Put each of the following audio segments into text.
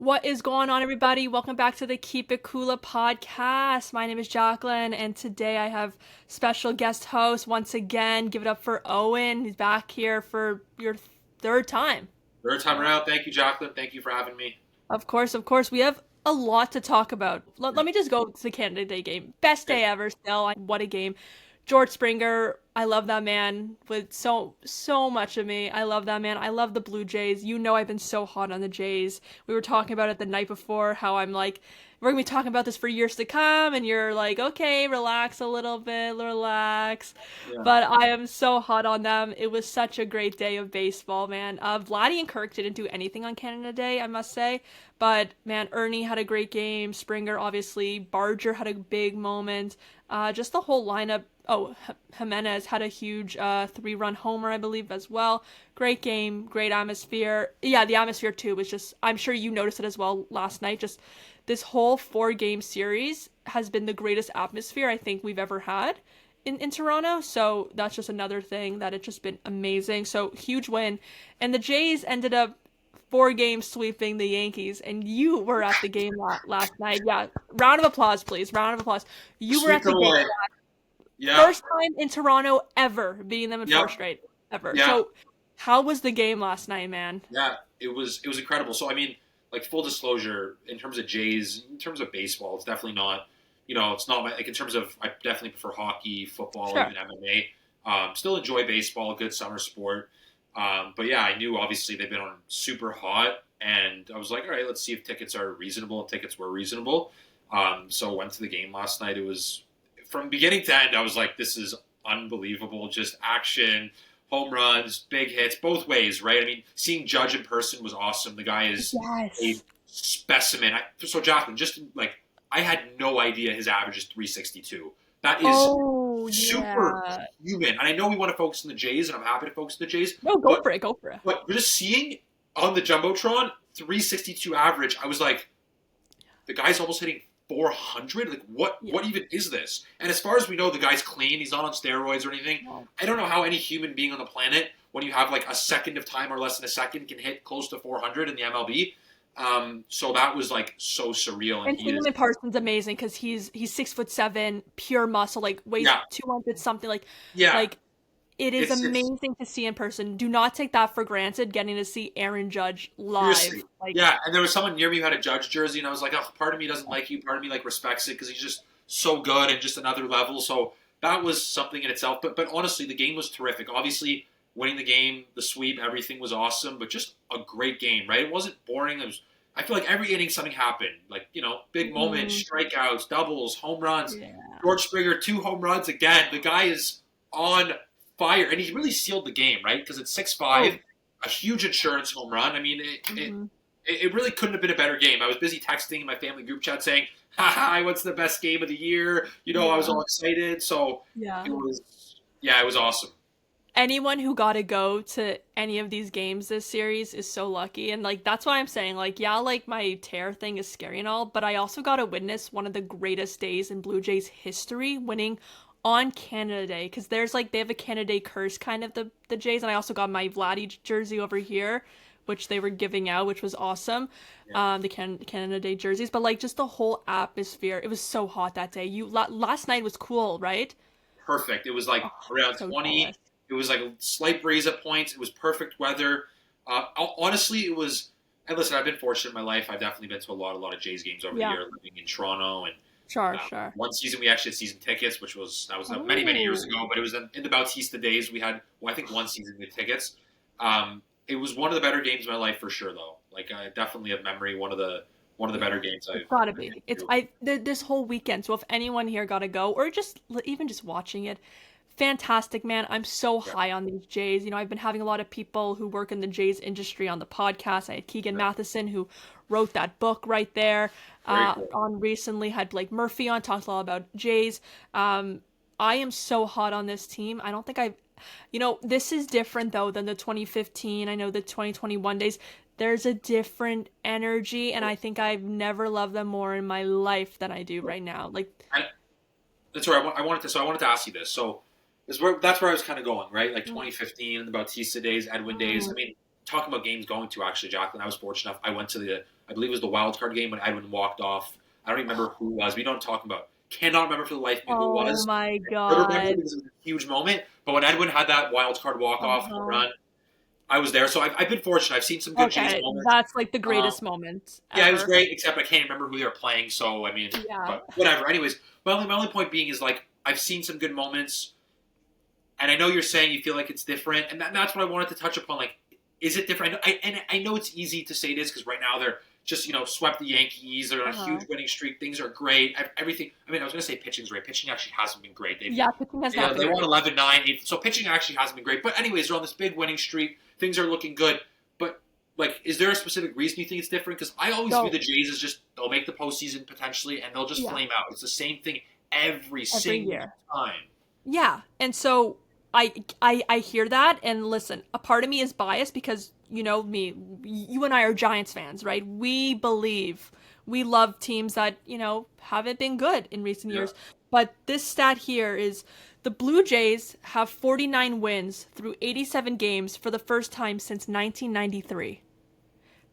What is going on, everybody? Welcome back to the Keep It Kula Podcast. My name is Jacqueline, and today I have special guest host once again. Give it up for Owen. He's back here for your third time. Third time around. Thank you, Jacqueline. Thank you for having me. Of course. We have a lot to talk about. Let me just go to the Canada Day game. Best day ever still. What a game. George Springer, I love that man with so much of me. I love that man. I love the Blue Jays. You know I've been so hot on the Jays. We were talking about it the night before, how I'm like, we're going to be talking about this for years to come, and you're like, okay, relax a little bit, relax. Yeah. But I am so hot on them. It was such a great day of baseball, man. Vladdy and Kirk didn't do anything on Canada Day, I must say. But, man, Ernie had a great game. Springer, obviously. Barger had a big moment. Just the whole lineup. Oh, Jimenez had a huge 3-run homer, I believe, as well. Great game, great atmosphere. Yeah, the atmosphere, too, was just, I'm sure you noticed it as well last night. Just this whole 4-game series has been the greatest atmosphere I think we've ever had in Toronto. So that's just another thing that it's just been amazing. So huge win. And the Jays ended up 4 games sweeping the Yankees, and you were at the game last night. Yeah, round of applause, please. Round of applause. You were at the game. Yeah. First time in Toronto ever beating them in 4 straight ever. Yeah. So how was the game last night, man? Yeah, it was incredible. So I mean, like, full disclosure, in terms of Jays, in terms of baseball, it's definitely not. It's not like, in terms of, I definitely prefer hockey, football, Sure. even MMA. Still enjoy baseball, a good summer sport. But yeah, I knew obviously they've been on super hot, and I was like, all right, let's see if tickets are reasonable. And tickets were reasonable. So went to the game last night. It was, from beginning to end, I was like, this is unbelievable. Just action, home runs, big hits, both ways, right? I mean, seeing Judge in person was awesome. The guy is a specimen. So Jacqueline, just like, I had no idea his average is 362. That is super human. And I know we want to focus on the Jays, and I'm happy to focus on the Jays. No, go for it. But just seeing on the Jumbotron, 362 average, I was like, the guy's almost hitting 400? Like, what even is this? And as far as we know, the guy's clean. He's not on steroids or anything. No. I don't know how any human being on the planet, when you have like a second of time or less than a second, can hit close to 400 in the MLB. So that was like so surreal. And seeing him in person's amazing because he's 6'7", pure muscle, like weighs 200 something. Like, it is amazing to see in person. Do not take that for granted, getting to see Aaron Judge live. Like, yeah, and there was someone near me who had a Judge jersey, and I was like, oh, part of me doesn't like you, part of me like respects it because he's just so good and just another level. So that was something in itself. But honestly, the game was terrific. Obviously, winning the game, the sweep, everything was awesome, but just a great game, right? It wasn't boring. I feel like every inning something happened. Like, big moments, strikeouts, doubles, home runs. Yeah. George Springer, 2 home runs again. The guy is on fire, and he really sealed the game, right? Because it's 6-5, a huge insurance home run. I mean, it really couldn't have been a better game. I was busy texting in my family group chat saying, "Ha, what's the best game of the year?" I was all excited. So it was awesome. Anyone who got to go to any of these games this series is so lucky. And, like, that's why I'm saying, like, yeah, like, my tear thing is scary and all, but I also got to witness one of the greatest days in Blue Jays history, winning on Canada Day, because there's, like, they have a Canada Day curse, kind of, the Jays, and I also got my Vladdy jersey over here, which they were giving out, which was awesome, the Canada Day jerseys, but, like, just the whole atmosphere, it was so hot that day. Last night was cool, right? Perfect. It was, like, around 20, jealous. It was, like, a slight breeze at points, it was perfect weather, honestly, it was, and listen, I've been fortunate in my life, I've definitely been to a lot of Jays games over the year, living in Toronto, and Sure. One season we actually had season tickets, that was many years ago, but it was in the Bautista days. We had, I think, one season with tickets. It was one of the better games of my life for sure, though. Like, I definitely have memory. One of the better games I've. It's gotta be. It's this whole weekend. So if anyone here got to go, or even just watching it, fantastic, man. I'm so high on these Jays. I've been having a lot of people who work in the Jays industry on the podcast. I had Keegan Matheson, who wrote that book right there. Cool. On recently had Blake Murphy on, talked a lot about Jays. I am so hot on this team. I don't think this is different though than the 2015. I know the 2021 days. There's a different energy, and I think I've never loved them more in my life than I do right now. Like, that's where I wanted to ask you this. So that's where I was kind of going, right? Like 2015, the Bautista days, Edwin days. I mean, talking about games going to, actually, Jacqueline, I was fortunate enough. I went to I believe it was the wild card game when Edwin walked off. I don't even remember who it was. We know what I'm talking about. Cannot remember for the life of me who it Oh was. my I remember God. because it was a huge moment. But when Edwin had that wild card walk off home Uh-huh. run, I was there. So I've been fortunate. I've seen some good Jays Okay, moments. that's like the Um, greatest moment yeah, it was ever. great, except I can't remember who they were playing. So I mean, Yeah. but whatever. Anyways, my only point being is like I've seen some good moments, and I know you're saying you feel like it's different, and that's what I wanted to touch upon. Like, is it different? I know it's easy to say this because right now they're just swept the Yankees. They're on a Uh-huh. huge winning streak. Things are great. Everything. I mean, I was gonna say pitching's great. Pitching actually hasn't been great. Yeah, pitching has not been They won great. 11-9, 8, so pitching actually hasn't been great. But anyways, they're on this big winning streak. Things are looking good. But like, is there a specific reason you think it's different? Because I always view So the Jays as just they'll make the postseason potentially, and they'll just yeah, flame out. It's the same thing every every single year. time. Yeah, and so I hear that, and listen, a part of me is biased because you know me, you and I are Giants fans, right? We love teams that haven't been good in recent Yeah. years. But this stat here is the Blue Jays have 49 wins through 87 games for the first time since 1993.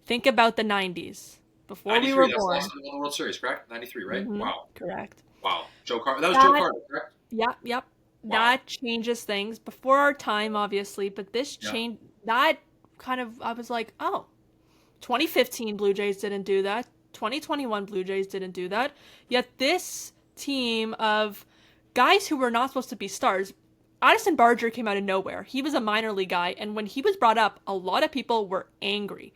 Think about the 90s, before we were 93. That's the last born. time they won the World Series, correct? 93, right? Mm-hmm. Wow. Correct. Wow. Joe Carter. That was Joe That Carter, correct? Yep. Wow. That changes things before our time, obviously, but this Yeah. change that kind of I was like, oh, 2015 Blue Jays didn't do that. 2021 Blue Jays didn't do that. Yet this team of guys who were not supposed to be stars, Addison Barger came out of nowhere. He was a minor league guy, and when he was brought up, a lot of people were angry.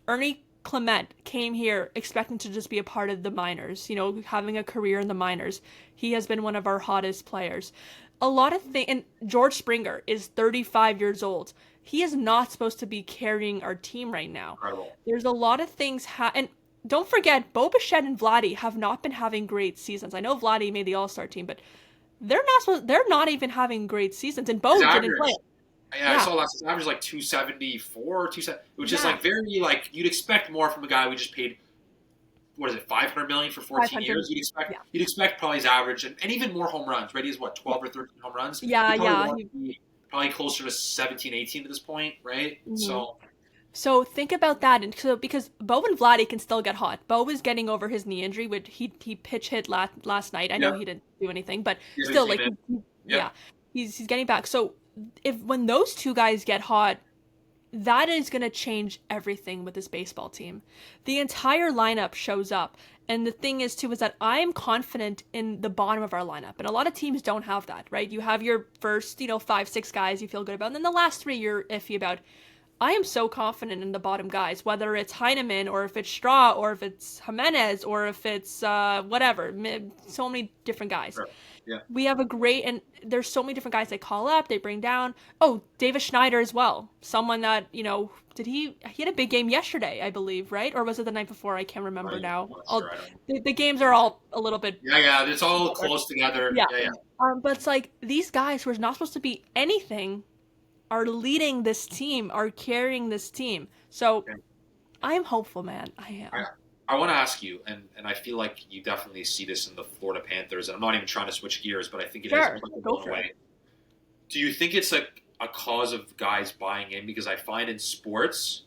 Ernie Clement came here expecting to just be a part of the minors, having a career in the minors. He has been one of our hottest players. A lot of things, and George Springer is 35 years old. He is not supposed to be carrying our team right now. Incredible. There's a lot of things, and don't forget, Bo Bichette and Vladdy have not been having great seasons. I know Vladdy made the All-Star team, but they're not even having great seasons, and His Bo didn't play. average. Yeah, I Yeah, saw last. His average like 274 or 270, which is yeah, like very like you'd expect more from a guy we just paid. What is it, 500 million for 14 500. years? You'd expect Yeah, probably his average and even more home runs. Right? He's what, yeah, 12 or 13 home runs. yeah, He probably yeah. wants to be probably closer to 17, 18 at this point, right? Mhm. So So think about that, and so because Bo and Vladdy can still get hot. Bo is getting over his knee injury, which he pitch hit last night. I know yeah, he didn't do anything, but he's still, 18 like, minutes. Yeah, yeah, he's getting back. So if when those two guys get hot, that is going to change everything with this baseball team. The entire lineup shows up. And the thing is, too, is that I'm confident in the bottom of our lineup. And a lot of teams don't have that, right? You have your first, 5, 6 guys you feel good about. And then the last 3 you're iffy about. I am so confident in the bottom guys, whether it's Heineman or if it's Straw or if it's Jimenez or if it's whatever. So many different guys. sure. Yeah, We have a great, and there's so many different guys they call up, they bring down. Oh, Davis Schneider as well. Someone that, he had a big game yesterday, I believe, right? Or was it the night before? I can't remember I'm now. not sure. I don't. The games are all a little bit Yeah, it's all together. close together. Yeah. Yeah. But it's like these guys who are not supposed to be anything are leading this team, are carrying this team. So Okay. I am hopeful, man. I I, am. I want to ask you, and I feel like you definitely see this in the Florida Panthers, and I'm not even trying to switch gears, but I think it is Sure. applicable Go in a for it. way. Do you think it's a cause of guys buying in? Because I find in sports,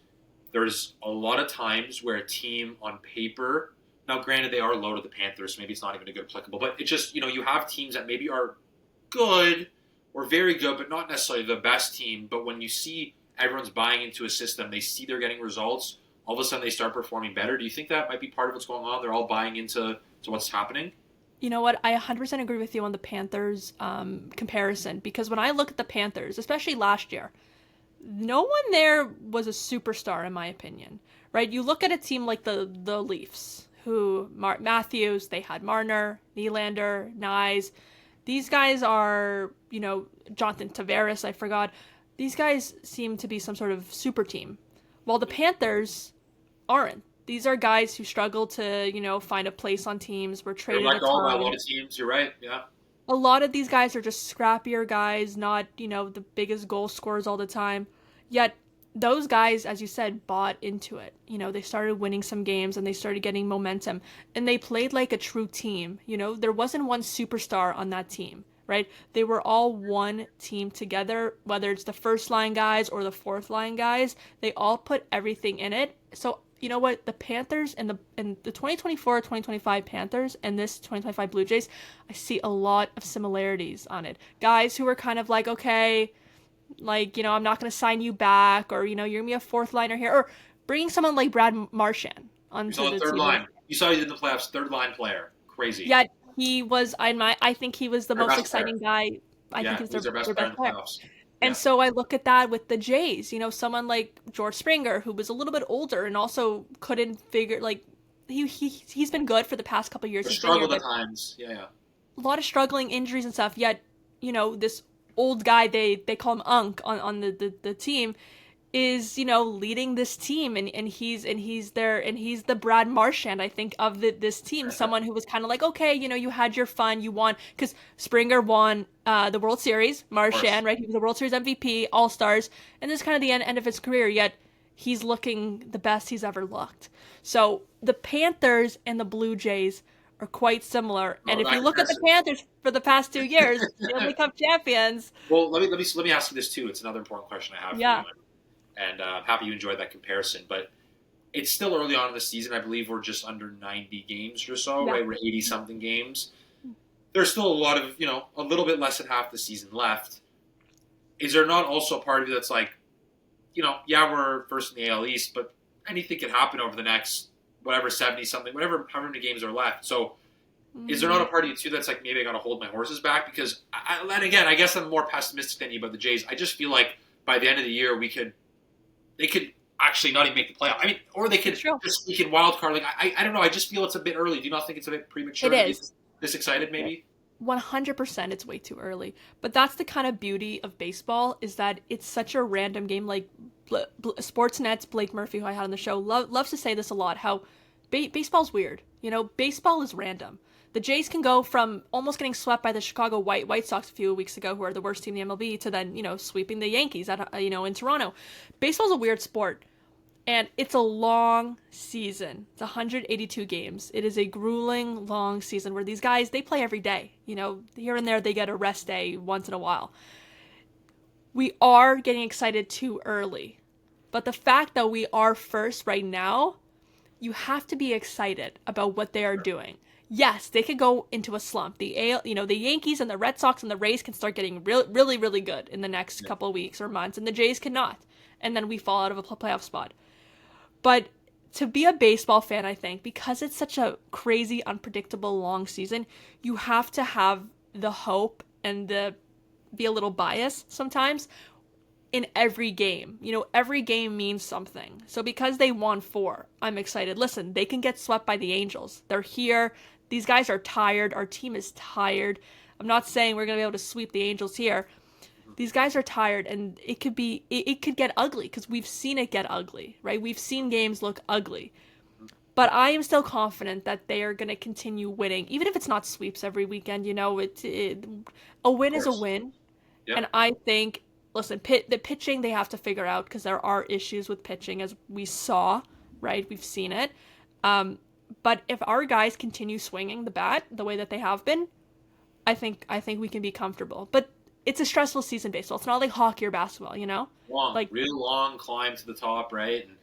there's a lot of times where a team on paper, now granted they are low to the Panthers, so maybe it's not even a good applicable, but it just, you have teams that maybe are good or very good, but not necessarily the best team. But when you see everyone's buying into a system, they see they're getting results, all of a sudden they start performing better. Do you think that might be part of what's going on? They're all buying into what's happening? You know what? I 100% agree with you on the Panthers comparison because when I look at the Panthers, especially last year, no one there was a superstar in my opinion, right? You look at a team like the Leafs, who Matthews, they had Marner, Nylander, Nyes. These guys are, Jonathan Tavares, I forgot. These guys seem to be some sort of super team, while the Panthers aren't. These are guys who struggle to, find a place on teams, were They're traded let a go by a ton. lot of teams. You're right. Yeah. A lot of these guys are just scrappier guys, not, the biggest goal scorers all the time. Yet those guys, as you said, bought into it. They started winning some games and they started getting momentum and they played like a true team. There wasn't one superstar on that team, right? They were all one team together, whether it's the first line guys or the fourth line guys. They all put everything in it. So you know what, the Panthers and the 2024-2025 Panthers and this 2025 Blue Jays, I see a lot of similarities on it. Guys who are kind of like, okay, like, you know, I'm not going to sign you back, or, you know, you're going to be a fourth liner here, or bringing someone like Brad Marchand You onto saw the the third team. line. You saw he did in the playoffs. Third line player. Crazy. Yet he was, I think he was the Their most best player. exciting guy. I think Yeah, he was he's their best their player in best the player. playoffs. And Yeah. so I look at that with the Jays, you know, someone like George Springer, who was a little bit older and also couldn't figure, like, he's been good for the past couple of years. They He's been here, struggled at but times. Yeah. a lot of struggling injuries and stuff. Yet, you know, this old guy, they call him Unk on the team, is, you know, leading this team, and he's the Brad Marchand, I think, of this team. Someone who was kind of like, okay, you know, you had your fun, you won, because Springer won the World Series, Marchand, right? He was the World Series MVP, All Stars, and this is kind of the end of his career. Yet he's looking the best he's ever looked. So the Panthers and the Blue Jays are quite similar, and if you look at the Panthers for the past 2 years, Stanley Cup champions. Well, let me ask you this too. It's another important question I have Yeah. for you. And I'm happy you enjoyed that comparison. But it's still early on in the season. I believe we're just under 90 games or so, right? We're 80-something games. There's still a lot of, you know, a little bit less than half the season left. Is there not also a part of you that's like, you know, yeah, we're first in the AL East, but anything can happen over the next, whatever, 70-something, however many games are left. So is there not a part of you, too, that's like, maybe I got to hold my horses back? Because, and again, I guess I'm more pessimistic than you about the Jays. I just feel like by the end of the year, they could actually not even make the playoff. I mean, or they could just sneak in wild card. Like, I don't know. I just feel it's a bit early. Do you not think it's a bit premature? It is. This excited, maybe? 100%, it's way too early. But that's the kind of beauty of baseball, is that it's such a random game. Like Sportsnet's Blake Murphy, who I had on the show, loves to say this a lot, how baseball's weird. You know, baseball is random. The Jays can go from almost getting swept by the Chicago White Sox a few weeks ago, who are the worst team in the MLB, to then, you know, sweeping the Yankees at, you know, in Toronto. Baseball's a weird sport, and it's a long season. It's 182 games. It is a grueling, long season where these guys, they play every day. You know, here and there they get a rest day once in a while. We are getting excited too early. But the fact that we are first right now, you have to be excited about what they are doing. Yes, they could go into a slump. The Yankees and the Red Sox and the Rays can start getting really, really good in the next couple of weeks or months, and the Jays cannot. And then we fall out of a playoff spot. But to be a baseball fan, I think, because it's such a crazy, unpredictable, long season, you have to have the hope and be a little biased sometimes in every game. You know, every game means something. So because they won 4, I'm excited. Listen, they can get swept by the Angels. They're here. These guys are tired. Our team is tired. I'm not saying we're going to be able to sweep the Angels here. These guys are tired, and it could get ugly, because we've seen it get ugly, right? We've seen games look ugly. But I am still confident that they are going to continue winning, even if it's not sweeps every weekend. You know, a win is a win. Yep. And I think, listen, the pitching they have to figure out, because there are issues with pitching, as we saw, right? We've seen it. But if our guys continue swinging the bat the way that they have been, I think we can be comfortable. But it's a stressful season, baseball. It's not like hockey or basketball, you know? Real long climb to the top, right? And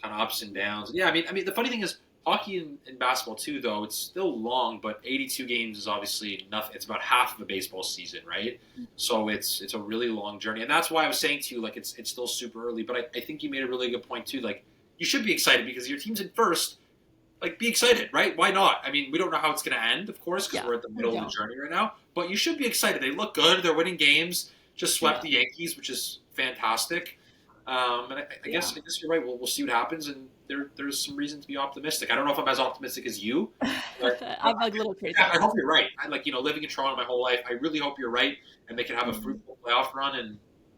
kind of ups and downs. Yeah, I mean, the funny thing is, hockey and basketball too, though, it's still long, but 82 games is obviously nothing. It's about half of a baseball season, right? So it's a really long journey. And that's why I was saying to you, like, it's still super early. But I think you made a really good point, too. Like, you should be excited because your team's in first. Like, be excited, right? Why not? I mean, we don't know how it's going to end, of course, because we're at the middle of the journey right now. But you should be excited. They look good. They're winning games. Just swept the Yankees, which is fantastic. And I guess you're right. We'll see what happens, and there's some reason to be optimistic. I don't know if I'm as optimistic as you. But I'm a little crazy. I hope you're right. Living in Toronto my whole life, I really hope you're right, and they can have a fruitful playoff run,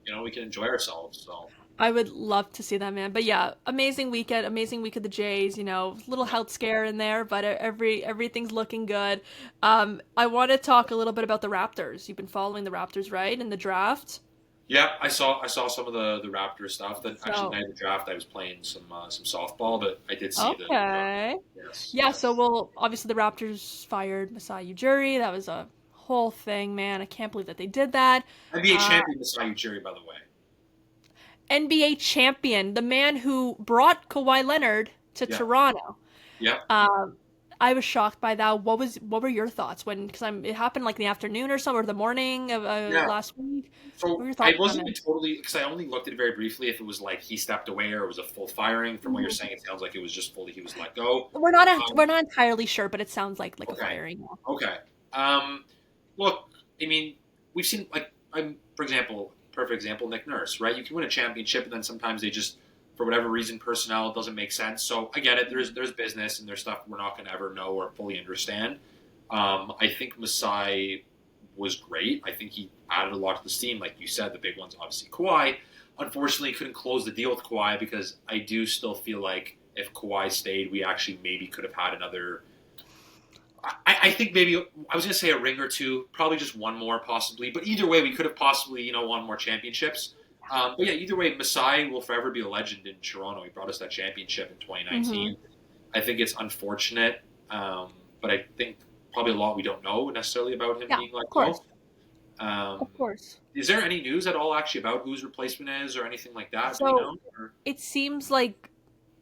and we can enjoy ourselves. So. I would love to see that, man. But yeah, amazing week of the Jays, little health scare in there, but everything's looking good. I want to talk a little bit about the Raptors. You've been following the Raptors, right, in the draft? Yeah, I saw some of the Raptors stuff. Actually, night of the draft, I was playing some softball, but I did see okay. So obviously the Raptors fired Masai Ujiri. That was a whole thing, man. I can't believe that they did that. NBA champion Masai Ujiri, by the way. NBA champion, the man who brought Kawhi Leonard to Yeah. Toronto. Yeah. Um, I was shocked by that. What were your thoughts when? Because it happened like in the afternoon or so, or the morning of Yeah. last week. What were So your I thoughts on wasn't it? even totally because I only looked at it very briefly if it was like he stepped away or it was a full firing. From what you're Mhm. saying, it sounds like it was just fully he was let go. We're Um, not entirely sure, but it sounds like a okay. firing. Yeah. Okay. Um, Look, I mean, we've seen like for example, perfect example, Nick Nurse, right? You can win a championship, and then sometimes they just, for whatever reason, personnel doesn't make sense. So I get it. There's business and there's stuff we're not going to ever know or fully understand. I think Masai was great. I think he added a lot to the team, like you said. The big ones, obviously, Kawhi. Unfortunately, couldn't close the deal with Kawhi because I do still feel like if Kawhi stayed, we actually maybe could have had another. I think maybe I was going to say a ring or two, probably just one more possibly. But either way, we could have possibly won more championships. But yeah, either way, Masai will forever be a legend in Toronto. He brought us that championship in Mm-hmm. 2019. I think it's unfortunate, but I think probably a lot we don't know necessarily about him Yeah, being let of go. course, Um, of course. is there any news at all actually about whose replacement is or anything like that? Do we So know? Or? it seems like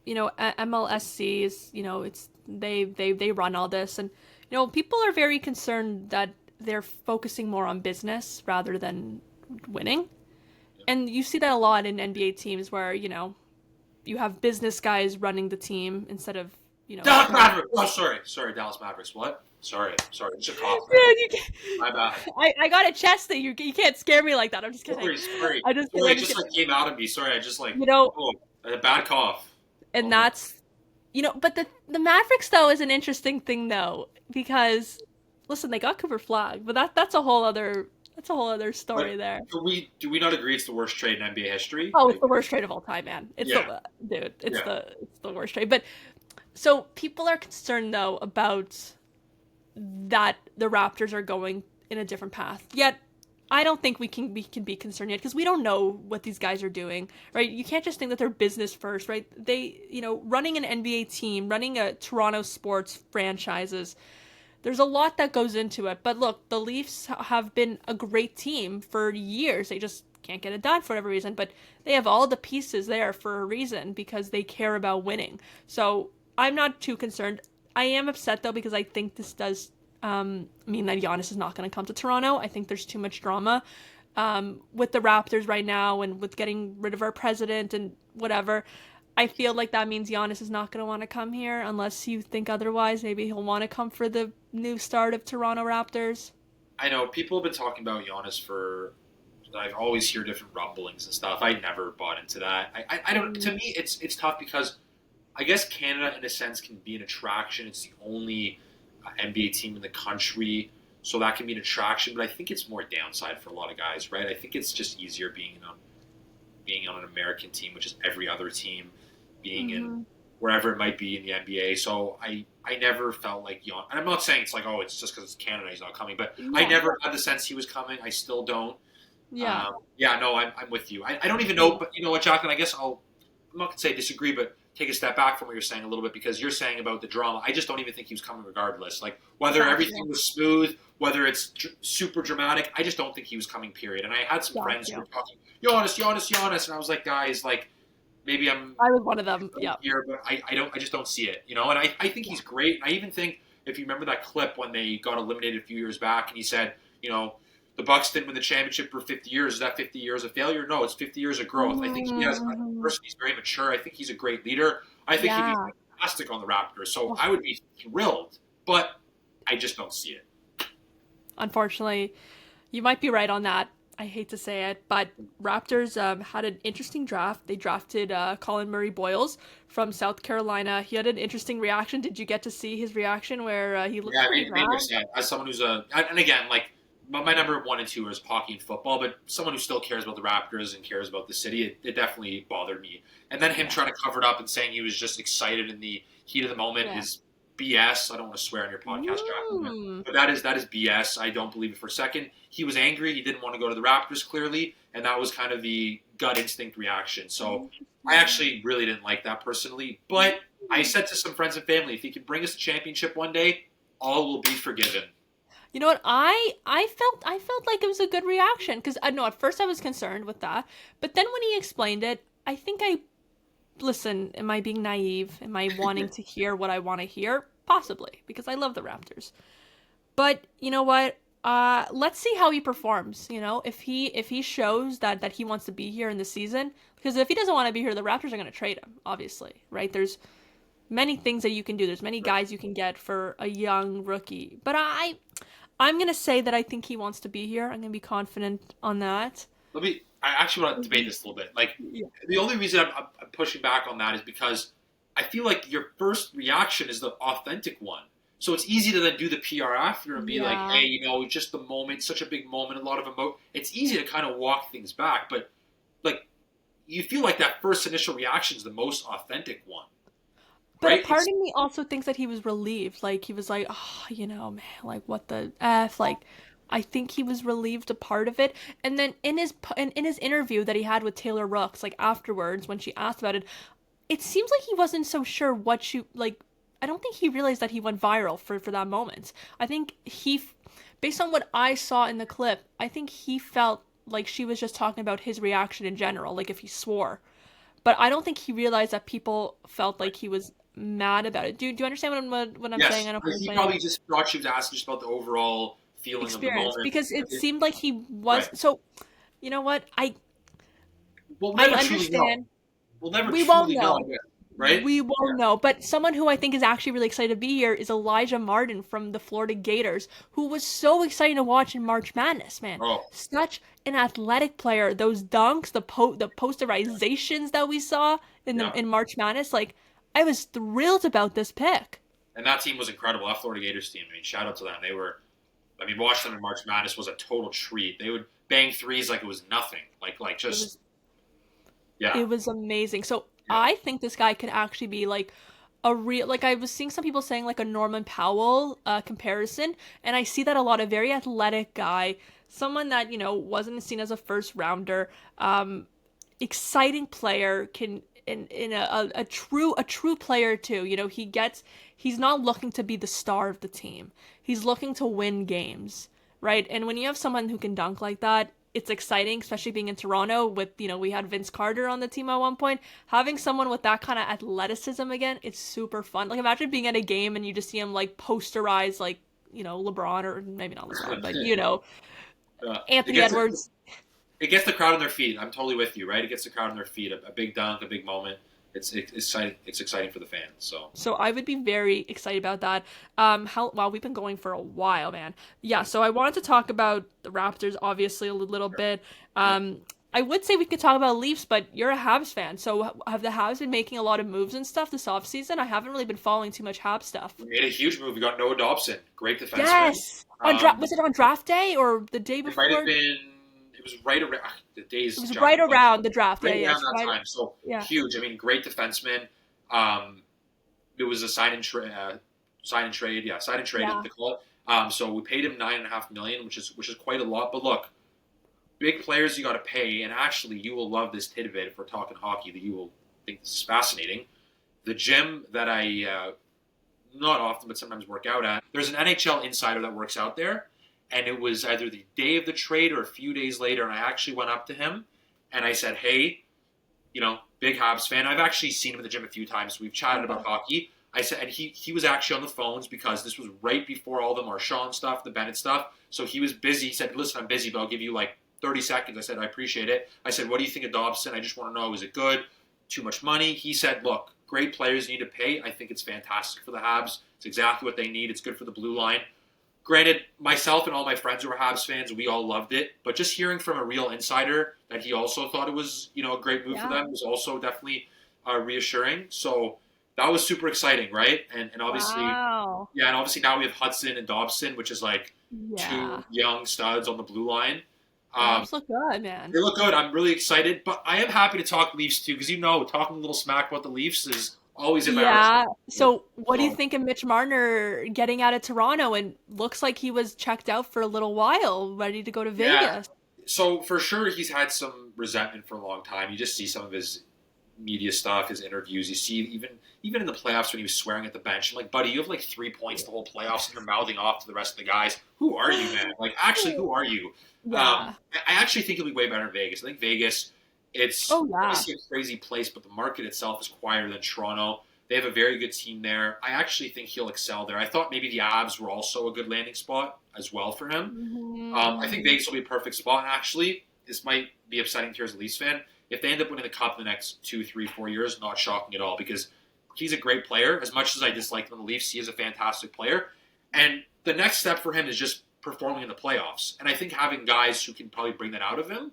MLSC is it's they run all this, and people are very concerned that they're focusing more on business rather than winning. And you see that a lot in NBA teams where you have business guys running the team instead of Dallas more. Mavericks. Oh, sorry, Dallas Mavericks. What? Sorry. It's a cough. Man, you My bad. I got a chest that you can't scare me like that. I'm just kidding. Sorry. I just Sorry, I'm it just just kidding. like came out of me. Sorry, I just like You know, oh, a bad cough. Oh and no. that's but the Mavericks though is an interesting thing though because listen, they got Cooper Flag, but that's a whole other But story there. do we not agree it's the worst trade in NBA history? Oh, it's Like, the worst trade of all time, man. It's yeah, the dude. yeah. It's the worst trade. But so people are concerned though about that the Raptors are going in a different path. Yet I don't think we can be concerned yet because we don't know what these guys are doing, right? You can't just think that they're business first, right? They, running an NBA team, running a Toronto sports franchises, there's a lot that goes into it. But look, the Leafs have been a great team for years. They just can't get it done for whatever reason, but they have all the pieces there for a reason because they care about winning. So I'm not too concerned. I am upset though because I think this does mean that Giannis is not going to come to Toronto. I think there's too much drama with the Raptors right now and with getting rid of our president and whatever. I feel like that means Giannis is not going to want to come here unless you think otherwise. Maybe he'll want to come for the new start of Toronto Raptors. I know people have been talking about Giannis for. I've always hear different rumblings and stuff. I never bought into that. I don't. To me, it's tough because I guess Canada, in a sense, can be an attraction. It's the only NBA team in the country, so that can be an attraction. But I think it's more downside for a lot of guys, right? I think it's just easier being on an American team, which is every other team, being in wherever it might be in the NBA. So I never felt like Giannis. And I'm not saying it's like it's just because it's Canada he's not coming, but I never had the sense he was coming. I still don't. Yeah. Yeah, no, I'm with you. I don't even know, but you know what, Jacqueline? I guess I'm not going to say disagree, but take a step back from what you're saying a little bit because you're saying about the drama. I just don't even think he was coming regardless. Like, whether everything was smooth, whether it's super dramatic, I just don't think he was coming, period. And I had some friends who were talking, Giannis, and I was like, guys, like, maybe I was one of them. Yeah. here, but I just don't see it, and I think he's great. And I even think, if you remember that clip when they got eliminated a few years back and he said, the Bucks didn't win the championship for 50 years. Is that 50 years of failure? No, it's 50 years of growth. I think he has, first, he's very mature. I think he's a great leader. I think he'd be fantastic on the Raptors. So I would be thrilled, but I just don't see it. Unfortunately, you might be right on that. I hate to say it, but Raptors had an interesting draft. They drafted Colin Murray Boyles from South Carolina. He had an interesting reaction. Did you get to see his reaction where he looked pretty Made mad? me sad. As someone who's and again, like, my number 1 and 2 is hockey and football, but someone who still cares about the Raptors and cares about the city, it definitely bothered me. And then him trying to cover it up and saying he was just excited in the heat of the moment is BS. I don't want to swear on your podcast, Jack, but that is BS. I don't believe it for a second. He was angry. He didn't want to go to the Raptors, clearly, and that was kind of the gut instinct reaction. So I actually really didn't like that personally, but I said to some friends and family, if he can bring us a championship one day, all will be forgiven. You know what? I felt like it was a good reaction because I know at first I was concerned with that, but then when he explained it, I think I listen, am I being naive? Am I wanting to hear what I want to hear? Possibly, because I love the Raptors. But you know what? Let's see how he performs. You know, if he shows that he wants to be here in the season, because if he doesn't want to be here, the Raptors are going to trade him. Obviously, right? There's many things that you can do. There's many guys you can get for a young rookie. But I'm going to say that I think he wants to be here. I'm going to be confident on that. I actually want to debate this a little bit. Like, the only reason I'm pushing back on that is because I feel like your first reaction is the authentic one. So it's easy to then do the PR after and be like, hey, you know, just the moment, such a big moment, a lot of emotion. It's easy to kind of walk things back, but like, you feel like that first initial reaction is the most authentic one. But Right? a part of me also thinks that he was relieved. Like, he was like, oh, you know, man, like, what the F? Like, I think he was relieved a part of it. And then in his interview that he had with Taylor Rooks, like, afterwards, when she asked about it, it seems like he wasn't so sure what she, like, I don't think he realized that he went viral for that moment. I think based on what I saw in the clip, I think he felt like she was just talking about his reaction in general, like if he swore. But I don't think he realized that people felt like he was mad about it. Do you understand what I'm saying? Yes. I don't know if I'm He explaining probably just thought she was asking just about the overall feeling of the experience moment. because it seemed like he was. Right. So, you know what? We'll I never truly know. understand. We'll never We won't truly know, know. right? We won't know. But someone who I think is actually really excited to be here is Elijah Martin from the Florida Gators, who was so exciting to watch in March Madness, man. Oh, Such an athletic player. Those dunks, the posterizations that we saw yeah. in March Madness, like I was thrilled about this pick. And that team was incredible. That Florida Gators team. I mean, shout out to them. Watching them in March Madness was a total treat. They would bang threes like it was nothing. It was amazing. So Yeah. I think this guy could actually be like a real, like I was seeing some people saying like a Norman Powell comparison, and I see that a lot. A very athletic guy, someone that, you know, wasn't seen as a first rounder, exciting player, can in a true player too. You know, he's not looking to be the star of the team. He's looking to win games, right? And when you have someone who can dunk like that, it's exciting, especially being in Toronto with, you know, we had Vince Carter on the team at one point. Having someone with that kind of athleticism again, it's super fun. Like, imagine being at a game and you just see him, like, posterize, like, you know, LeBron, or maybe not LeBron, but, you know, Anthony Edwards. It gets the crowd on their feet. I'm totally with you, right? It gets the crowd on their feet. A big dunk, a big moment. It's exciting. It's exciting for the fans. So I would be very excited about that. Wow, we've been going for a while, man. Yeah, so I wanted to talk about the Raptors, obviously, a little bit. I would say we could talk about Leafs, but you're a Habs fan. So have the Habs been making a lot of moves and stuff this offseason? I haven't really been following too much Habs stuff. We made a huge move. We got Noah Dobson. Great defenseman. Yes! Was it on draft day or the day before? It might have been. It was right around the days. It was right around the draft. Right around that time. So huge. I mean, great defenseman. It was a sign and trade. Sign and trade. Yeah, sign and trade. Yeah. They call it. So we paid him $9.5 million, which is quite a lot. But look, big players you got to pay, and actually, you will love this tidbit if we're talking hockey. That you will think this is fascinating. The gym that I not often, but sometimes work out at. There's an NHL insider that works out there. And it was either the day of the trade or a few days later, and I actually went up to him and I said, hey, you know, big Habs fan. I've actually seen him at the gym a few times. We've chatted about hockey. I said, and he was actually on the phones because this was right before all the Marchand stuff, the Bennett stuff. So he was busy. He said, listen, I'm busy, but I'll give you like 30 seconds. I said, I appreciate it. I said, what do you think of Dobson? I just want to know, is it good? Too much money? He said, look, great players need to pay. I think it's fantastic for the Habs. It's exactly what they need. It's good for the blue line. Granted, myself and all my friends who were Habs fans, we all loved it. But just hearing from a real insider that he also thought it was, you know, a great move for them was also definitely reassuring. So that was super exciting, right? And obviously, and obviously now we have Hudson and Dobson, which is like two young studs on the blue line. Habs look good, man. They look good. I'm really excited, but I am happy to talk Leafs too, because you know, talking a little smack about the Leafs is always embarrassing. Yeah. So what do you think of Mitch Marner getting out of Toronto, and looks like he was checked out for a little while, ready to go to Vegas? So for sure he's had some resentment for a long time. You just see some of his media stuff, his interviews. You see even in the playoffs when he was swearing at the bench. I'm like, buddy, you have like 3 points the whole playoffs and you're mouthing off to the rest of the guys. Who are you, man? Like, actually, who are you? Yeah. I actually think he'll be way better in Vegas. I think Vegas It's Oh yeah. obviously a crazy place, but the market itself is quieter than Toronto. They have a very good team there. I actually think he'll excel there. I thought maybe the Abs were also a good landing spot as well for him. I think Mm-hmm. Vegas will be a perfect spot. And actually, this might be upsetting to you as a Leafs fan. If they end up winning the Cup in the next 2, 3, 4 years, not shocking at all because he's a great player. As much as I dislike him on the Leafs, he is a fantastic player. And the next step for him is just performing in the playoffs. And I think having guys who can probably bring that out of him.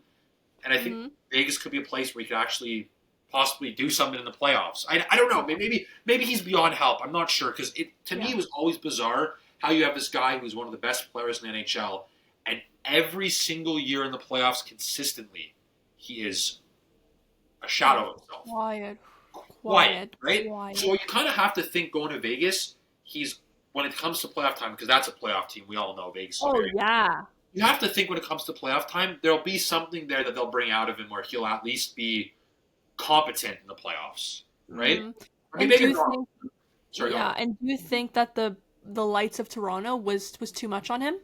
And I think Mm-hmm. Vegas could be a place where he could actually possibly do something in the playoffs. I don't know. Maybe he's beyond help. I'm not sure because to me Yeah. it was always bizarre how you have this guy who's one of the best players in the NHL, and every single year in the playoffs consistently, he is a shadow of himself. Quiet. Quiet, Quiet. right? So Quiet. you kind of have to think going to Vegas, he's when it comes to playoff time because that's a playoff team. We all know Vegas is Oh very. yeah. You have to think when it comes to playoff time, there'll be something there that they'll bring out of him where he'll at least be competent in the playoffs, right? Mm. I mean, And do maybe you wrong. think Sorry, go on. yeah, and do you think that the lights of Toronto was too much on him?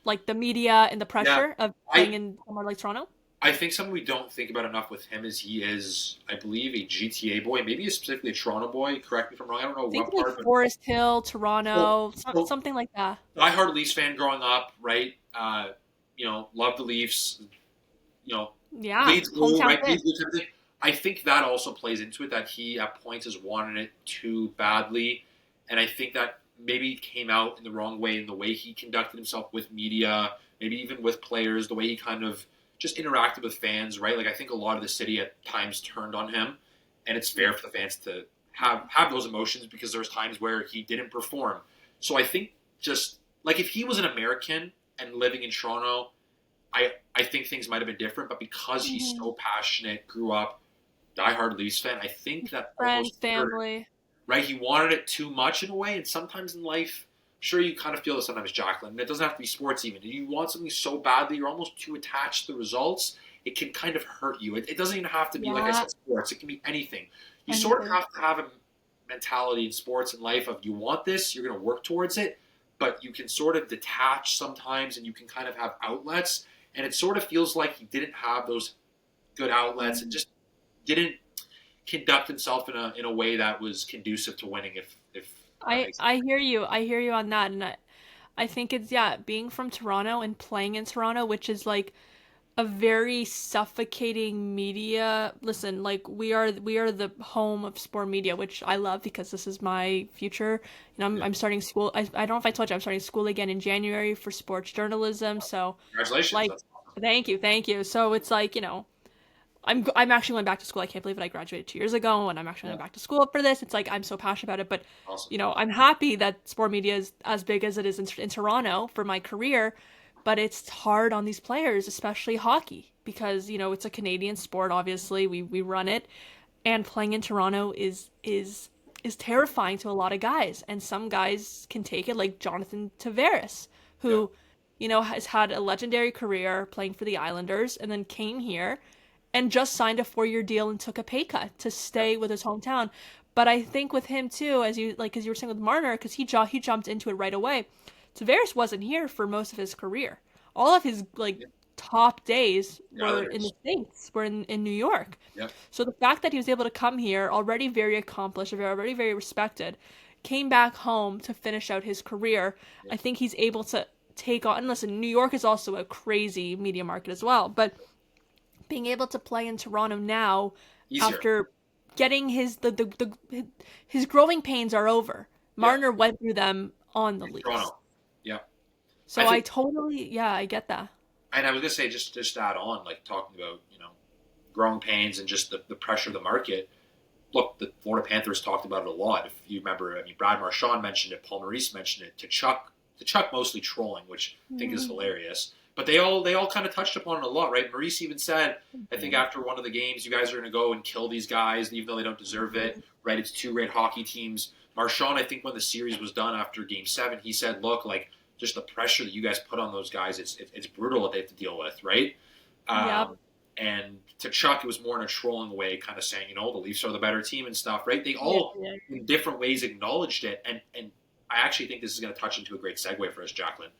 Like the media and the Yeah, pressure of playing I in somewhere like Toronto? I think something we don't think about enough with him is he is, I believe, a GTA boy, maybe specifically a Toronto boy. Correct me if I'm wrong. I don't know I think what like part, but Forest Hill, so, Toronto, so something like that. diehard Leafs fan growing up, right? Love the Leafs. Yeah, Bleeds blue, hometown right? fit. Bleeds blue type of thing. I think that also plays into it that he at points has wanted it too badly, and I think that maybe came out in the wrong way in the way he conducted himself with media, maybe even with players, the way he kind of just interacted with fans, right? Like I think a lot of the city at times turned on him, and it's fair for the fans to have those emotions because there's times where he didn't perform. So I think just like if he was an American and living in Toronto, I think things might have been different, but because he's Hmm. so passionate, grew up diehard Leafs fan, I think that Friends, almost hurt, family. right? He wanted it too much in a way, and sometimes in life, I'm sure you kind of feel this sometimes, Jacqueline. And it doesn't have to be sports even. You want something so badly, you're almost too attached to the results. It can kind of hurt you. It doesn't even have to be, like I Yeah, said, sports. It can be anything. You sort of anything. have to have a mentality in sports and life of you want this, you're going to work towards it, but you can sort of detach sometimes, and you can kind of have outlets. And it sort of feels like he didn't have those good outlets and Mm. just didn't conduct himself in a way that was conducive to winning. If that I makes sense. I hear you. I hear you on that, and I think it's yeah, being from Toronto and playing in Toronto, which is like a very suffocating media. Listen, like we are the home of sport media, which I love because this is my future. Yeah. I'm starting school. I don't know if I told you I'm starting school again in January for sports journalism. So Congratulations. like, That's awesome. thank you. So it's like I'm actually going back to school. I can't believe it. I graduated 2 years ago, and I'm actually Yeah. going back to school for this. It's like I'm so passionate about it, but Awesome. I'm happy that sport media is as big as it is in Toronto for my career. But it's hard on these players, especially hockey, because it's a Canadian sport. Obviously, we run it, and playing in Toronto is terrifying to a lot of guys, and some guys can take it, like Jonathan Tavares, Yeah. who has had a legendary career playing for the Islanders, and then came here and just signed a 4-year deal and took a pay cut to Yeah. stay with his hometown. But I think with him too, as you were saying with Marner, because he jumped into it right away. Tavares wasn't here for most of his career. All of his Yeah. top days The were in the Islanders. States, were in New York. Yeah. So the fact that he was able to come here, already very accomplished, already very respected, came back home to finish out his career, Yeah. I think he's able to take on. And listen, New York is also a crazy media market as well, but being able to play in Toronto now Easier. after getting his growing pains are over. Yeah. Marner went through them on the In Leafs. Toronto. Yeah. I So I think, totally, yeah, I get that. and I was gonna say just to add on, like talking about growing pains and just the pressure of the market. Look, the Florida Panthers talked about it a lot. If you remember, I mean, Brad Marchand mentioned it, Paul Maurice mentioned it, to Chuck mostly trolling, which I think is Mhm. hilarious. But they all kind of touched upon it a lot, right? Maurice even said, I think after one of the games, you guys are going to go and kill these guys, even though they don't deserve it, right? It's two great hockey teams. Marchand, I think when the series was done after Game 7, he said, look, like, just the pressure that you guys put on those guys, it's brutal what they have to deal with, right? Yep. And to Chuck, it was more in a trolling way, kind of saying, the Leafs are the better team and stuff, right? They Yeah, all, yeah. in different ways, acknowledged it. And I actually think this is going to touch into a great segue for us, Jacqueline.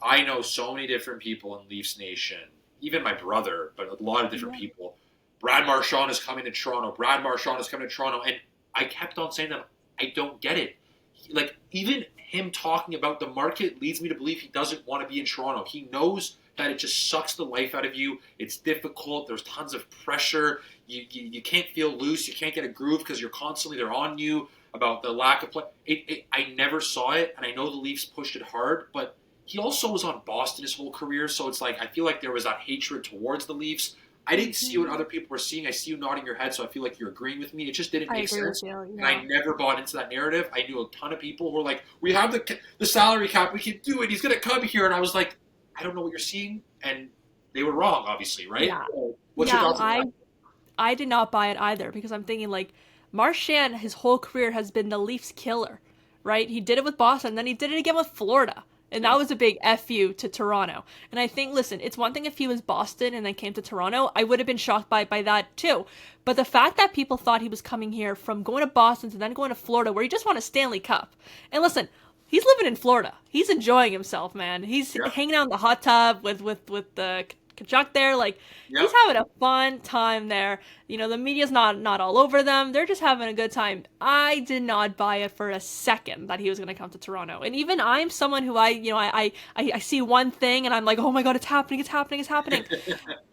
I know so many different people in Leafs Nation, even my brother, but a lot of different Yeah. people Brad Marchand is coming to Toronto. Brad Marchand is coming to Toronto. And I kept on saying that I don't get it. Like, even him talking about the market leads me to believe he doesn't want to be in Toronto. He knows that it just sucks the life out of you. It's difficult. There's tons of pressure. You can't feel loose. You can't get a groove because you're constantly, they're on you about the lack of play. I never saw it, and I know the Leafs pushed it hard, but he also was on Boston his whole career, so it's like I feel like there was that hatred towards the Leafs. I didn't see what other people were seeing. I see you nodding your head, so I feel like you're agreeing with me. It just didn't make sense. And I never bought into that narrative. I knew a ton of people who were like, we have the salary cap. We can do it. He's going to come here. And I was like, I don't know what you're seeing. And they were wrong, obviously, right? Yeah. So what's your thoughts on that? I did not buy it either because I'm thinking, like, Marchand, his whole career has been the Leafs killer, right? He did it with Boston, then he did it again with Florida. And that was a big FU to Toronto. And I think, listen, it's one thing if he was Boston and then came to Toronto. I would have been shocked by that too. But the fact that people thought he was coming here from going to Boston to then going to Florida where he just won a Stanley Cup. And listen, he's living in Florida. He's enjoying himself, man. He's hanging out in the hot tub with the Kachuk there. Like, he's having a fun time there. You know, the media's not all over them. They're just having a good time. I did not buy it for a second that he was going to come to Toronto. And even I'm someone who I see one thing and I'm like, oh my God, it's happening.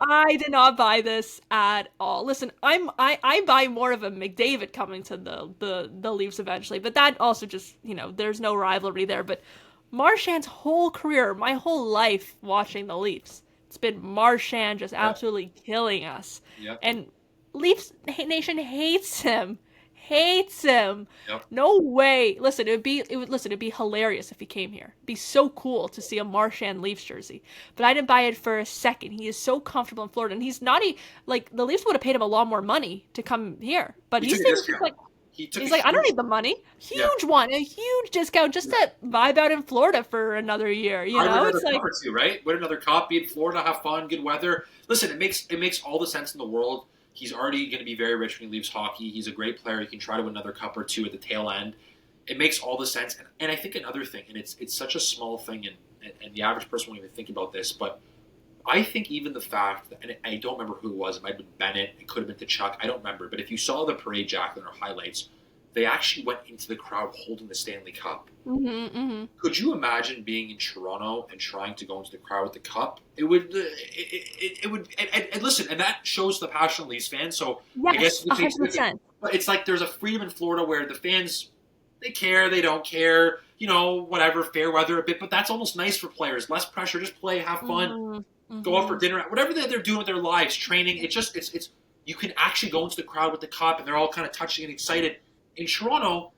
I did not buy this at all. Listen, I buy more of a McDavid coming to the Leafs eventually, but that also just, there's no rivalry there. But Marchand's whole career, my whole life watching the Leafs, it's been Marchand just absolutely killing us. Yep. And Leafs Nation hates him. Yep. No way. Listen, it'd be hilarious if he came here. It'd be so cool to see a Marchand Leafs jersey. But I didn't buy it for a second. He is so comfortable in Florida, and he's not the Leafs would have paid him a lot more money to come here. But he's like, I don't need the money. A huge discount just to vibe out in Florida for another year. It's like cup or two, right? Win another cup, be in Florida, have fun, good weather. Listen, it makes all the sense in the world. He's already going to be very rich when he leaves hockey. He's a great player. He can try to win another cup or two at the tail end. It makes all the sense. And I think another thing, and it's such a small thing, and the average person won't even think about this, but I think even the fact that, and I don't remember who it was, it might have been Bennett, it could have been Tkachuk, I don't remember, but if you saw the parade, Jacqueline, or highlights, they actually went into the crowd holding the Stanley Cup. Mm-hmm, mm-hmm. Could you imagine being in Toronto and trying to go into the crowd with the cup? It would, and listen, and that shows the passion of Leafs fans, so yes, I guess 100%. But it's like there's a freedom in Florida where the fans, they care, they don't care, whatever, fair weather a bit, but that's almost nice for players. Less pressure, just play, have fun. Mm-hmm. Go out for dinner, whatever they're doing with their lives, training. It's you can actually go into the crowd with the cup, and they're all kind of touching and excited. In Toronto,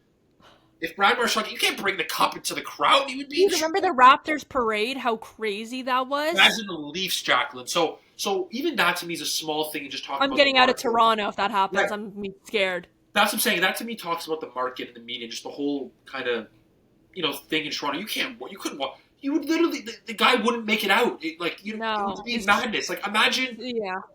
if Brad Marchand, you can't bring the cup into the crowd. You would be. You remember the Raptors parade? How crazy that was. Imagine the Leafs, Jacqueline. So even that to me is a small thing. And just talking. I'm getting out of Toronto if that happens. Yeah. I'm scared. That's what I'm saying. That to me talks about the market and the media, and just the whole kind of thing in Toronto. You couldn't walk. You would literally, the guy wouldn't make it out. It would be madness. Like, imagine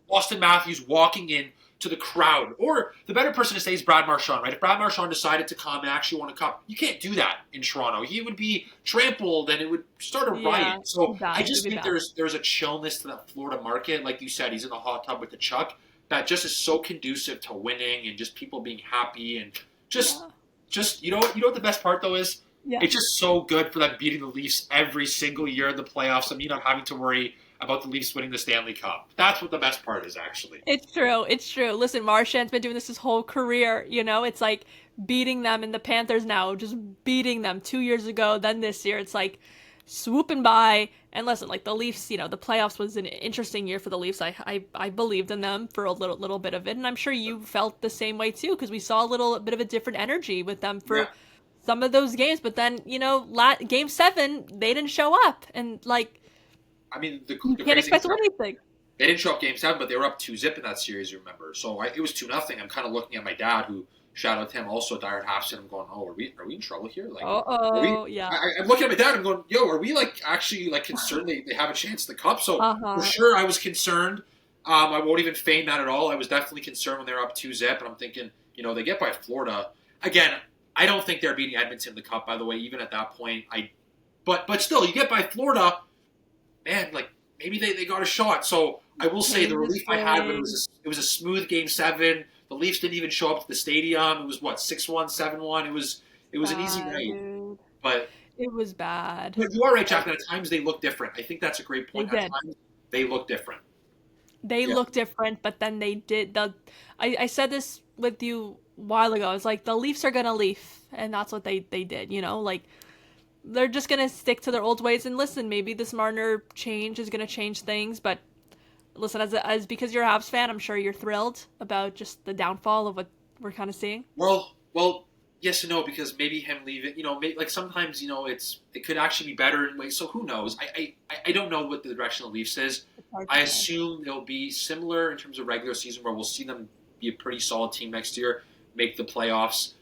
Austin Matthews walking in to the crowd. Or the better person to say is Brad Marchand, right? If Brad Marchand decided to come and actually want a cup, you can't do that in Toronto. He would be trampled and it would start a riot. So I just think there's a chillness to that Florida market. Like you said, he's in the hot tub with the Chuck. That just is so conducive to winning and just people being happy and just you know what the best part though is? Yeah. It's just so good for them beating the Leafs every single year in the playoffs and me not having to worry about the Leafs winning the Stanley Cup. That's what the best part is, actually. It's true. Listen, Marchand's been doing this his whole career. It's like beating them in the Panthers now, just beating them 2 years ago, then this year. It's like swooping by. And listen, like the Leafs, the playoffs was an interesting year for the Leafs. I believed in them for a little bit of it. And I'm sure you felt the same way, too, because we saw a little bit of a different energy with them for some of those games. But then, Game 7, they didn't show up. And, I mean, the can't expect to win anything. They didn't show up Game 7, but they were up 2-0 in that series, you remember. So it was 2-0. I'm kind of looking at my dad, who, shout out to him, also died at half. I'm going, are we in trouble here? Yeah. I'm looking at my dad and going, are we, actually, concerned they have a chance at the Cup? So, for sure, I was concerned. I won't even feign that at all. I was definitely concerned when they were up 2-0, and I'm thinking, they get by Florida. Again, I don't think they're beating Edmonton in the Cup, by the way, even at that point. But still, you get by Florida, man, maybe they got a shot. So I will say the Came to relief I had when stay. it was a smooth game 7. The Leafs didn't even show up to the stadium. It was what 6-1, 7-1. It was an easy Bad, night. dude. But It was bad. you are right, Uh, Jack. At times they look different. I think that's a great They point. At did. times they look different. They Yeah. look different, but then they did the. I said this with you a while ago. It's like the Leafs are gonna leaf, and that's what they did. Like they're just gonna stick to their old ways. And listen, maybe this Marner change is gonna change things, but listen, as because you're a Habs fan, I'm sure you're thrilled about just the downfall of what we're kind of seeing. Well, yes and no, because maybe him leaving, like sometimes, it could actually be better in ways. So who knows? I don't know what the direction of the Leafs is. It's hard to I say. assume they'll be similar in terms of regular season, where we'll see them be a pretty solid team next year, make the playoffs.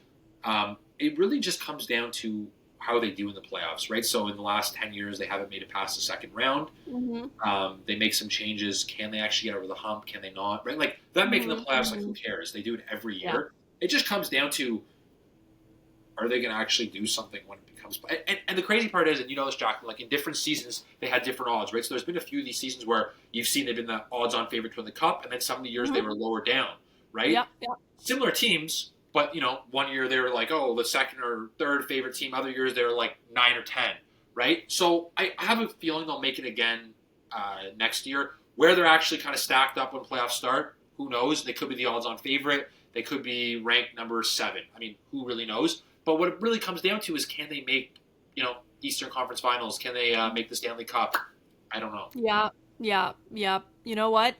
It really just comes down to how they do in the playoffs, right? So in the last 10 years, they haven't made it past the second round. Mm-hmm. They make some changes. Can they actually get over the hump? Can they not? Right? Like them making the playoffs, like who cares? They do it every Yeah. year. It just comes down to, are they going to actually do something when it becomes? And the crazy part is, and you know this, Jack, like in different seasons, they had different odds, right? So there's been a few of these seasons where you've seen they've been the odds-on favorite to win the cup, and then some of the years they were lower down, right? Yeah, yeah. Similar teams, but one year they were like, oh, the second or third favorite team. Other years they were like 9 or 10, right? So I have a feeling they'll make it again next year. Where they're actually kind of stacked up when playoffs start, who knows? They could be the odds-on favorite. They could be ranked number 7. I mean, who really knows? But what it really comes down to is, can they make, Eastern Conference Finals? Can they make the Stanley Cup? I don't know. Yeah. You know what?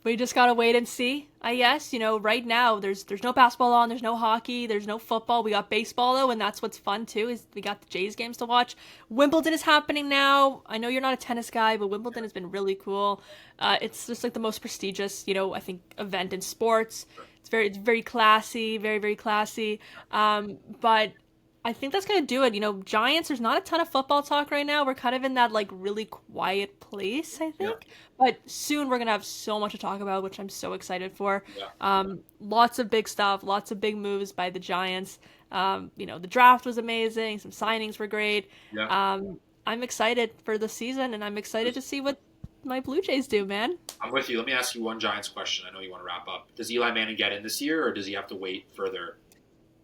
We just gotta wait and see. I guess right now there's no basketball on, there's no hockey, there's no football. We got baseball though, and that's what's fun too. Is we got the Jays games to watch. Wimbledon is happening now. I know you're not a tennis guy, but Wimbledon has been really cool. It's just like the most prestigious, I think event in sports. It's very classy, very very classy. But I think that's gonna do it. Giants. There's not a ton of football talk right now. We're kind of in that like really quiet place, I Yeah, think. But soon we're gonna have so much to talk about, which I'm so excited for. yeah, Lots of big stuff, lots of big moves by the Giants. The draft was amazing. Some signings were great. yeah. I'm excited for the season, and I'm excited to see what my Blue Jays do, man. I'm with you. Let me ask you one Giants question. I know you want to wrap up. Does Eli Manning get in this year, or does he have to wait further?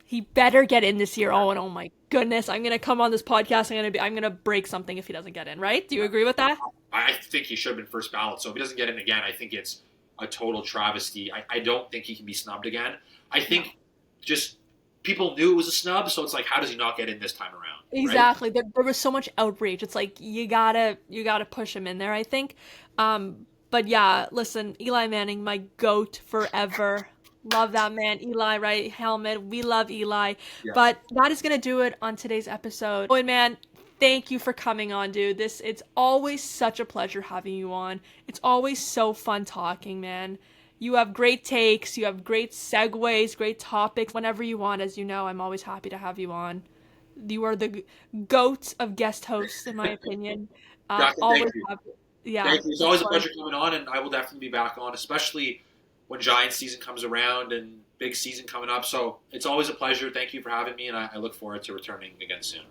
He better get in this year. Oh, and oh my goodness, I'm gonna come on this podcast. I'm gonna break something if he doesn't get in. Right? Do you agree with that? I think he should have been first ballot. So if he doesn't get in again, I think it's a total travesty. I don't think he can be snubbed again. I think just people knew it was a snub, so it's like, how does he not get in this time around? Exactly. There was so much outrage. It's like you gotta push him in there, I think. But yeah, listen, Eli Manning, my GOAT forever. Love that man. Eli, right? Helmet. We love Eli. Yeah. But that is gonna do it on today's episode. Owen, man, thank you for coming on, dude. It's always such a pleasure having you on. It's always so fun talking, man. You have great takes, you have great segues, great topics. Whenever you want, as you know, I'm always happy to have you on. You are the GOAT of guest hosts, in my opinion. Jackson, Always thank you. happy. Yeah. Thank you. It's always a pleasure coming on, and I will definitely be back on, especially when Giants season comes around and big season coming up. So it's always a pleasure. Thank you for having me, and I look forward to returning again soon.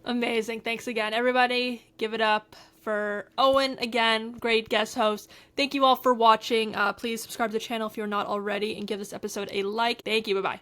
Amazing. Thanks again, everybody. Give it up for Owen again. Great guest host. Thank you all for watching. Please subscribe to the channel if you're not already, and give this episode a like. Thank you. Bye-bye.